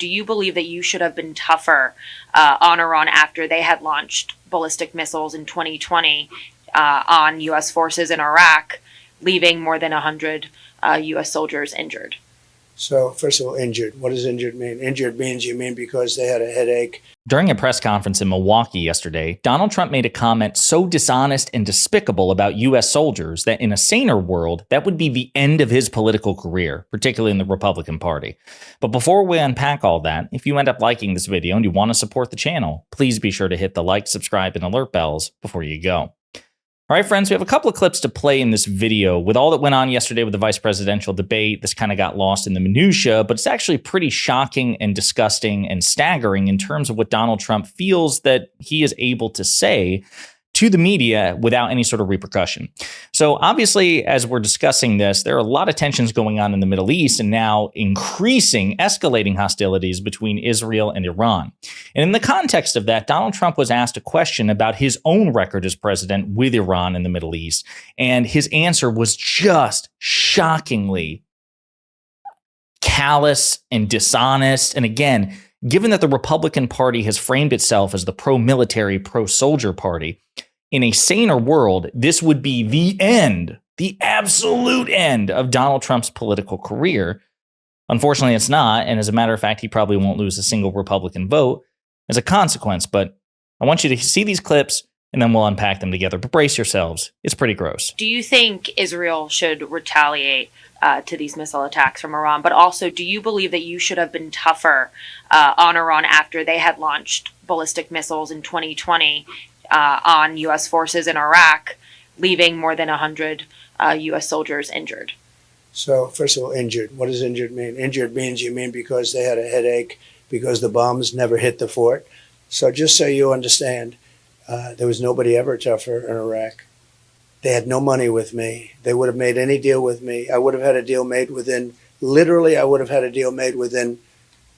do you believe that you should have been tougher on Iran after they had launched ballistic missiles in 2020 on U.S. forces in Iraq, leaving more than 100 U.S. soldiers injured? So, first of all, injured. What does injured mean? Injured means you mean because they had a headache. During a press conference in Milwaukee yesterday, Donald Trump made a comment so dishonest and despicable about U.S. soldiers that in a saner world, that would be the end of his political career, particularly in the Republican Party. But before we unpack all that, if you end up liking this video and you want to support the channel, please be sure to hit the like, subscribe, and alert bells before you go. All right, friends, we have a couple of clips to play in this video. With all that went on yesterday with the vice presidential debate, this kind of got lost in the minutia, but it's actually pretty shocking and disgusting and staggering in terms of what Donald Trump feels that he is able to say to the media without any sort of repercussion. So obviously, as we're discussing this, there are a lot of tensions going on in the Middle East and now escalating hostilities between Israel and Iran. And in the context of that, Donald Trump was asked a question about his own record as president with Iran in the Middle East. And his answer was just shockingly callous and dishonest. And again, given that the Republican Party has framed itself as the pro-military, pro-soldier party, in a saner world, this would be the end, the absolute end of Donald Trump's political career. Unfortunately, it's not. And as a matter of fact, he probably won't lose a single Republican vote as a consequence. But I want you to see these clips and then we'll unpack them together. But brace yourselves. It's pretty gross. Do you think Israel should retaliate to these missile attacks from Iran? But also, do you believe that you should have been tougher on Iran after they had launched ballistic missiles in 2020 on U.S. forces in Iraq, leaving more than 100 U.S. soldiers injured? So, first of all, injured. What does injured mean? Injured means you mean because they had a headache, because the bombs never hit the fort. So just so you understand, there was nobody ever tougher in Iraq. They had no money with me. They would have made any deal with me. I would have had a deal made within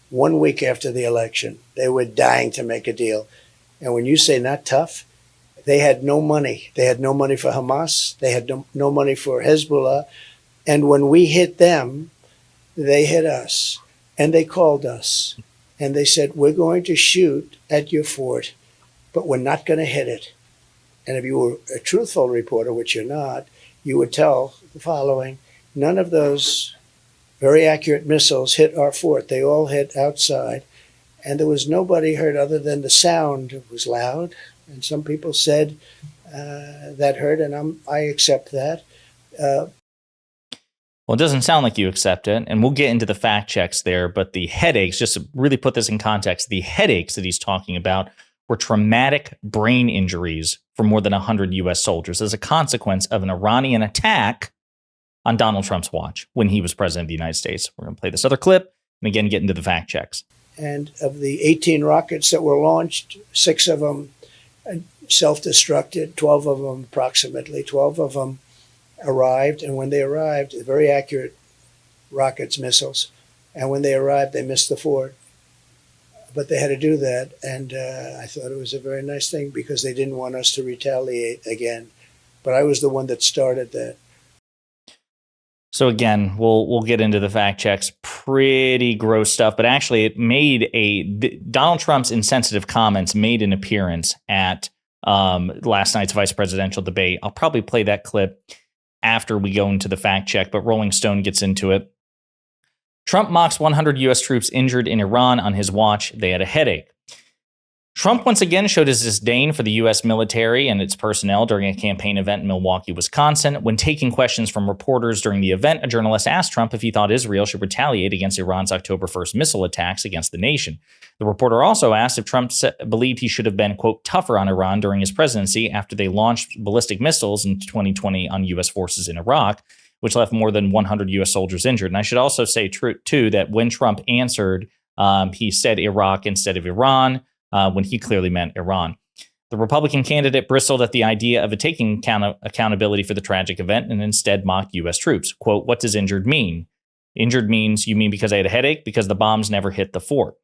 1 week after the election. They were dying to make a deal. And when you say not tough, they had no money. They had no money for Hamas. They had no money for Hezbollah. And when we hit them, they hit us. And they called us. And they said, we're going to shoot at your fort, but we're not going to hit it. And if you were a truthful reporter, which you're not, you would tell the following: none of those very accurate missiles hit our fort. They all hit outside. And there was nobody hurt other than the sound. It was loud. And some people said that hurt, and I accept that. Well, it doesn't sound like you accept it, and we'll get into the fact checks there, but the headaches, just to really put this in context, the headaches that he's talking about were traumatic brain injuries for more than 100 U.S. soldiers as a consequence of an Iranian attack on Donald Trump's watch when he was president of the United States. We're going to play this other clip and again get into the fact checks. And of the 18 rockets that were launched, 6 of them self-destructed, 12 of them approximately, 12 of them arrived. And when they arrived, very accurate rockets, missiles. And when they arrived, they missed the fort. But they had to do that, and I thought it was a very nice thing because they didn't want us to retaliate again. But I was the one that started that. So again, we'll get into the fact checks. Pretty gross stuff, but actually it made Donald Trump's insensitive comments made an appearance at last night's vice presidential debate. I'll probably play that clip after we go into the fact check, but Rolling Stone gets into it. Trump mocks 100 U.S. troops injured in Iran on his watch. They had a headache. Trump once again showed his disdain for the U.S. military and its personnel during a campaign event in Milwaukee, Wisconsin. When taking questions from reporters during the event, a journalist asked Trump if he thought Israel should retaliate against Iran's October 1st missile attacks against the nation. The reporter also asked if Trump believed he should have been, quote, tougher on Iran during his presidency after they launched ballistic missiles in 2020 on U.S. forces in Iraq, which left more than 100 U.S. soldiers injured. And I should also say, too, that when Trump answered, he said Iraq instead of Iran, when he clearly meant Iran. The Republican candidate bristled at the idea of taking accountability for the tragic event and instead mocked U.S. troops. Quote, what does injured mean? Injured means, you mean because I had a headache? Because the bombs never hit the fort.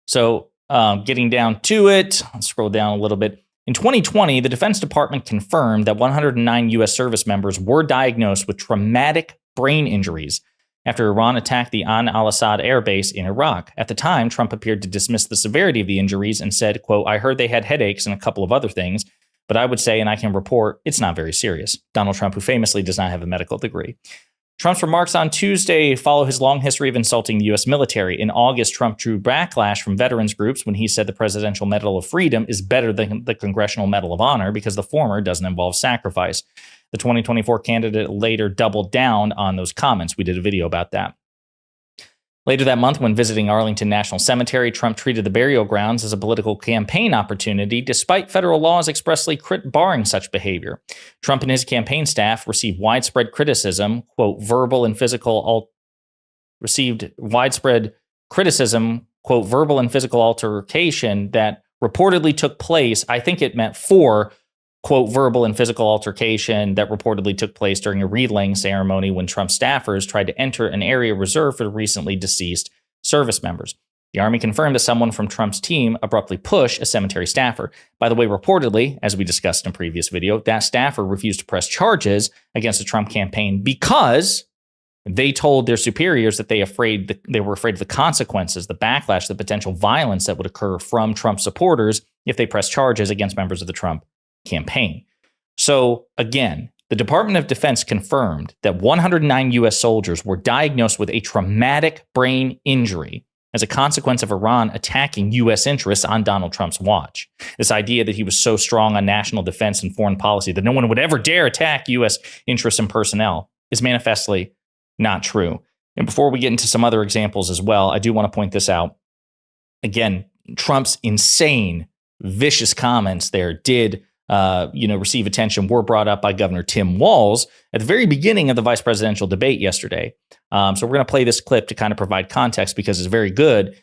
So getting down to it, let's scroll down a little bit. In 2020, the Defense Department confirmed that 109 U.S. service members were diagnosed with traumatic brain injuries after Iran attacked the Ain al-Assad air base in Iraq. At the time, Trump appeared to dismiss the severity of the injuries and said, quote, "I heard they had headaches and a couple of other things, but I would say, and I can report, it's not very serious." Donald Trump, who famously does not have a medical degree. Trump's remarks on Tuesday follow his long history of insulting the U.S. military. In August, Trump drew backlash from veterans groups when he said the Presidential Medal of Freedom is better than the Congressional Medal of Honor because the former doesn't involve sacrifice. The 2024 candidate later doubled down on those comments. We did a video about that. Later that month, when visiting Arlington National Cemetery, Trump treated the burial grounds as a political campaign opportunity, despite federal laws expressly barring such behavior. Trump and his campaign staff received widespread criticism, quote, verbal and physical altercation that reportedly took place. I think it meant for, quote, verbal and physical altercation that reportedly took place during a wreath-laying ceremony when Trump staffers tried to enter an area reserved for recently deceased service members. The Army confirmed that someone from Trump's team abruptly pushed a cemetery staffer. By the way, reportedly, as we discussed in a previous video, that staffer refused to press charges against the Trump campaign because they told their superiors that they were afraid of the consequences, the backlash, the potential violence that would occur from Trump supporters if they pressed charges against members of the Trump campaign. So again, the Department of Defense confirmed that 109 U.S. soldiers were diagnosed with a traumatic brain injury as a consequence of Iran attacking U.S. interests on Donald Trump's watch. This idea that he was so strong on national defense and foreign policy that no one would ever dare attack U.S. interests and personnel is manifestly not true. And before we get into some other examples as well, I do want to point this out. Again, Trump's insane, vicious comments there did receive attention, were brought up by Governor Tim Walz at the very beginning of the vice presidential debate yesterday. So we're going to play this clip to kind of provide context because it's very good.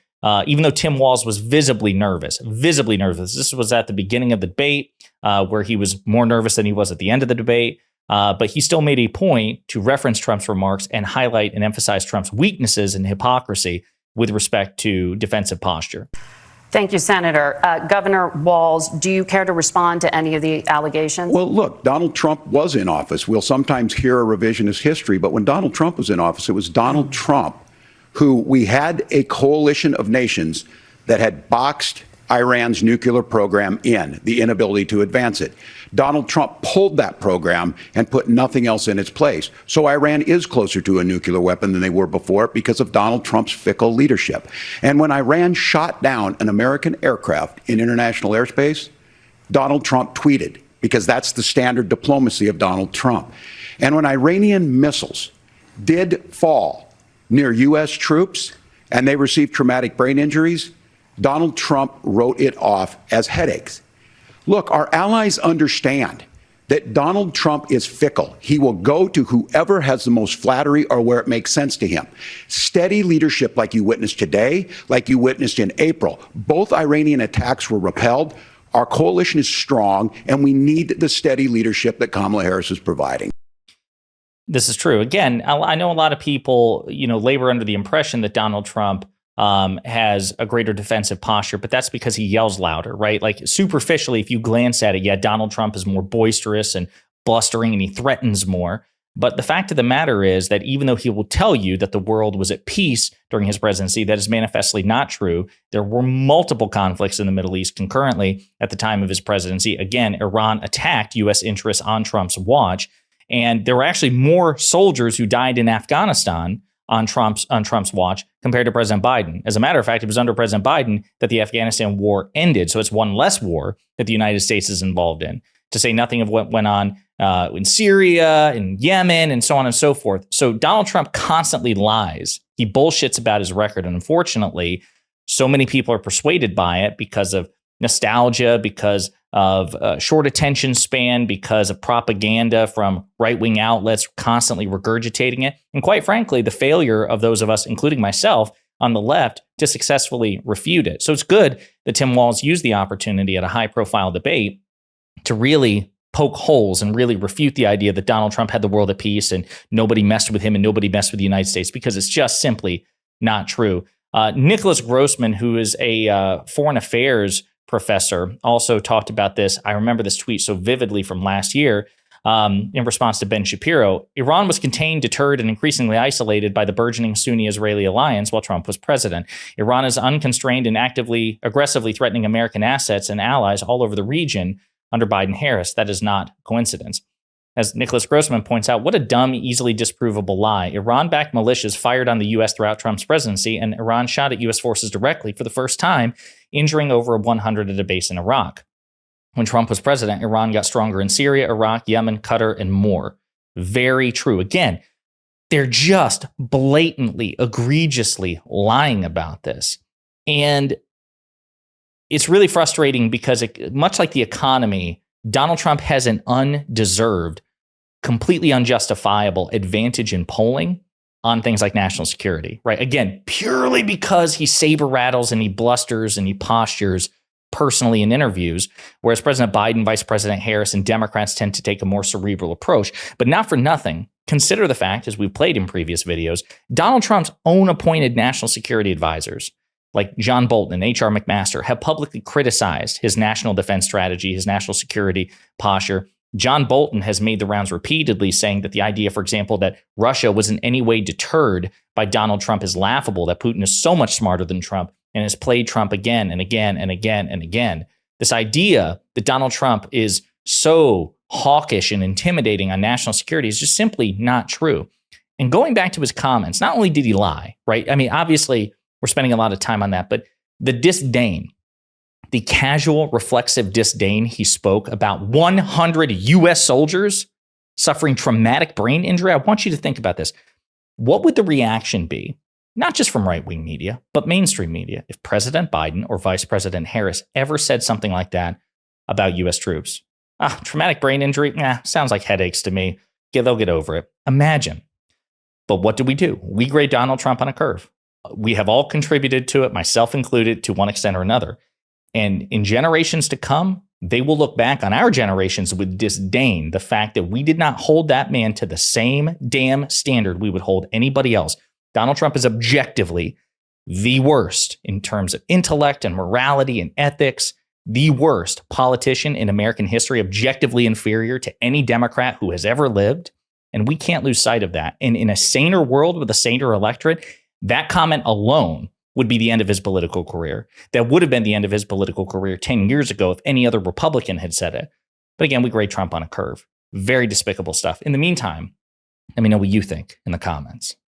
Even though Tim Walz was visibly nervous. This was at the beginning of the debate where he was more nervous than he was at the end of the debate. But he still made a point to reference Trump's remarks and highlight and emphasize Trump's weaknesses and hypocrisy with respect to defensive posture. Thank you, Senator. Governor Walz, do you care to respond to any of the allegations? Well, look, Donald Trump was in office. We'll sometimes hear a revisionist history, but when Donald Trump was in office, it was Donald Trump who we had a coalition of nations that had boxed Iran's nuclear program in, the inability to advance it. Donald Trump pulled that program and put nothing else in its place. So Iran is closer to a nuclear weapon than they were before because of Donald Trump's fickle leadership. And when Iran shot down an American aircraft in international airspace, Donald Trump tweeted, because that's the standard diplomacy of Donald Trump. And when Iranian missiles did fall near U.S. troops and they received traumatic brain injuries, Donald Trump wrote it off as headaches. Look, our allies understand that Donald Trump is fickle. He will go to whoever has the most flattery or where it makes sense to him. Steady leadership like you witnessed today, like you witnessed in April. Both Iranian attacks were repelled. Our coalition is strong, and we need the steady leadership that Kamala Harris is providing. This is true. Again, I know a lot of people, labor under the impression that Donald Trump has a greater defensive posture, but that's because he yells louder, right? Like superficially, if you glance at it, yeah, Donald Trump is more boisterous and blustering and he threatens more. But the fact of the matter is that even though he will tell you that the world was at peace during his presidency, that is manifestly not true. There were multiple conflicts in the Middle East concurrently at the time of his presidency. Again, Iran attacked U.S. interests on Trump's watch. And there were actually more soldiers who died in Afghanistan on Trump's watch compared to President Biden. As a matter of fact, it was under President Biden that the Afghanistan war ended. So it's one less war that the United States is involved in, to say nothing of what went on in Syria, in Yemen, and so on and so forth. So Donald Trump constantly lies. He bullshits about his record. And unfortunately, so many people are persuaded by it because of nostalgia, because of short attention span, because of propaganda from right-wing outlets constantly regurgitating it. And quite frankly, the failure of those of us, including myself, on the left to successfully refute it. So it's good that Tim Walz used the opportunity at a high-profile debate to really poke holes and really refute the idea that Donald Trump had the world at peace and nobody messed with him and nobody messed with the United States, because it's just simply not true. Nicholas Grossman, who is a foreign affairs professor, also talked about this. I remember this tweet so vividly from last year. in response to Ben Shapiro, Iran was contained, deterred, and increasingly isolated by the burgeoning Sunni-Israeli alliance while Trump was president. Iran is unconstrained and aggressively threatening American assets and allies all over the region under Biden-Harris. That is not coincidence. As Nicholas Grossman points out, what a dumb, easily disprovable lie. Iran-backed militias fired on the U.S. throughout Trump's presidency, and Iran shot at U.S. forces directly for the first time, injuring over 100 at a base in Iraq. When Trump was president, Iran got stronger in Syria, Iraq, Yemen, Qatar, and more. Very true. Again, they're just blatantly, egregiously lying about this. And it's really frustrating because, much like the economy, Donald Trump has an undeserved, completely unjustifiable advantage in polling on things like national security, right? Again, purely because he saber rattles and he blusters and he postures personally in interviews, whereas President Biden, Vice President Harris, and Democrats tend to take a more cerebral approach. But not for nothing, consider the fact, as we've played in previous videos, Donald Trump's own appointed national security advisors, like John Bolton and H.R. McMaster, have publicly criticized his national defense strategy, his national security posture. John Bolton has made the rounds repeatedly, saying that the idea, for example, that Russia was in any way deterred by Donald Trump is laughable, that Putin is so much smarter than Trump and has played Trump again and again and again and again. This idea that Donald Trump is so hawkish and intimidating on national security is just simply not true. And going back to his comments, not only did he lie, right? I mean, obviously, we're spending a lot of time on that, but the disdain, the casual, reflexive disdain he spoke about 100 U.S. soldiers suffering traumatic brain injury. I want you to think about this. What would the reaction be, not just from right-wing media, but mainstream media, if President Biden or Vice President Harris ever said something like that about U.S. troops? Traumatic brain injury? Sounds like headaches to me. Yeah, they'll get over it. Imagine. But what do? We grade Donald Trump on a curve. We have all contributed to it, myself included, to one extent or another. And in generations to come, they will look back on our generations with disdain, the fact that we did not hold that man to the same damn standard we would hold anybody else. Donald Trump is objectively the worst in terms of intellect and morality and ethics, the worst politician in American history, objectively inferior to any Democrat who has ever lived. And we can't lose sight of that. And in a saner world with a saner electorate, that comment alone would be the end of his political career. That would have been the end of his political career 10 years ago if any other Republican had said it. But again, we grade Trump on a curve. Very despicable stuff. In the meantime, let me know what you think in the comments.